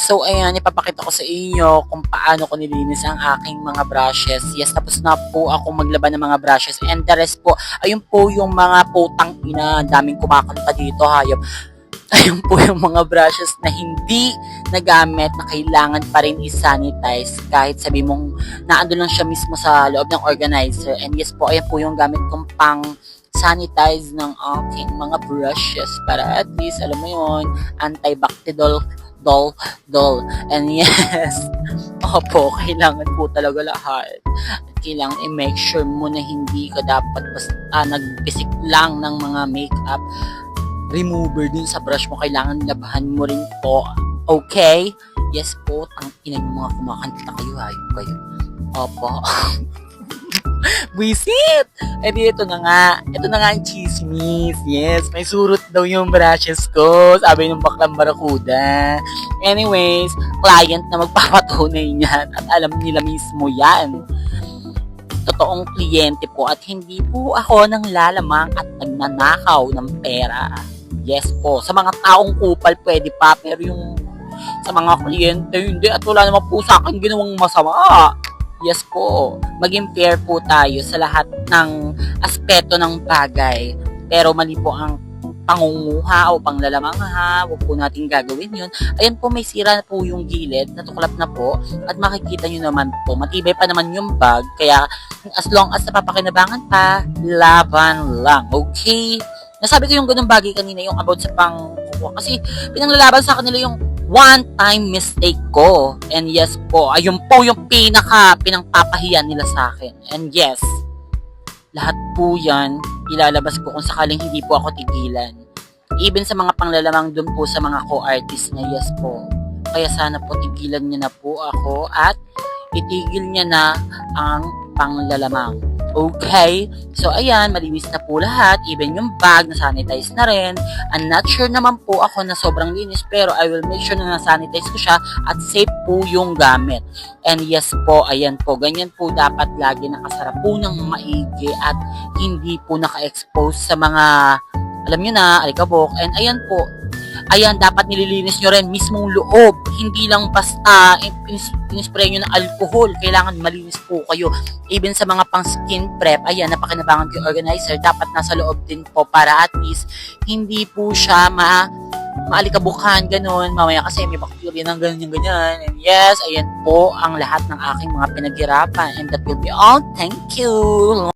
So, ayan, ipapakita ko sa inyo kung paano ko nilinis ang aking mga brushes. Yes, tapos na po ako maglaban ng mga brushes. And the rest po, ayun po yung mga putang ina, daming kumakanta dito, hayop. Ayun po yung mga brushes na hindi nagamit na kailangan pa rin i-sanitize kahit sabi mong naando lang siya mismo sa loob ng organizer. And yes po, ayan po yung gamit kong pang sanitize ng aking mga brushes para at least, alam mo yun, antibacterial dol. And yes, opo, kailangan po talaga lahat. Kailangan i-make sure mo na hindi ka dapat basta nagpisik lang ng mga makeup remover din sa brush mo. Kailangan labahan mo rin po. Okay? Yes po, tangina yung mga kumakanta kayo, hayop kayo. Opo. Wisit! Eh di ito na nga. Ito na nga ang chismis. Yes, may surot daw yung brushes ko. Sabi ng baklang barakuda. Anyways, client na magpapatunay niyan at alam nila mismo yan. Totoong kliyente po at hindi po ako nang lalamang at nagnanakaw ng pera. Yes po, sa mga taong kupal pwede pa, pero yung sa mga kliyente hindi at wala naman po sa akin ginawang masama. Yes po, maging fair po tayo sa lahat ng aspeto ng bagay. Pero mali po ang pangunguha o panglalamang ha, huwag po natin gagawin yun. Ayan po, may sira na po yung gilid, natuklap na po, at makikita nyo naman po, matibay pa naman yung bag, kaya as long as napapakinabangan pa, laban lang, okay? Nasabi ko yung ganung bagay kanina, yung about sa pangkukuha, kasi pinanglalaban sa kanila yung one-time mistake ko. And yes po, ayun po yung pinangpapahiyan nila sa akin. And yes, lahat po yan, ilalabas ko kung sakaling hindi po ako tigilan. Even sa mga panglalamang dun po sa mga co-artists na yes po. Kaya sana po tigilan niya na po ako at itigil niya na ang panglalamang. Okay? So, ayan, malinis na po lahat. Even yung bag, na-sanitize na rin. I'm not sure naman po ako na sobrang linis, pero I will make sure na na-sanitize ko siya at safe po yung gamit. And yes po, ayan po, ganyan po dapat lagi nakasara po ng maigi at hindi po naka-expose sa mga, alam nyo na, alikabok. And ayan po, ayan, dapat nililinis nyo rin mismong loob. Hindi lang basta pinispray nyo ng alcohol. Kailangan malinis po kayo. Even sa mga pang skin prep, ayan, napakinabangan ko yung organizer. Dapat nasa loob din po para at least hindi po siya maalikabukan, ganun. Mamaya kasi may bacteria ng ganyan. And yes, ayan po ang lahat ng aking mga pinaghirapan. And that will be all. Thank you!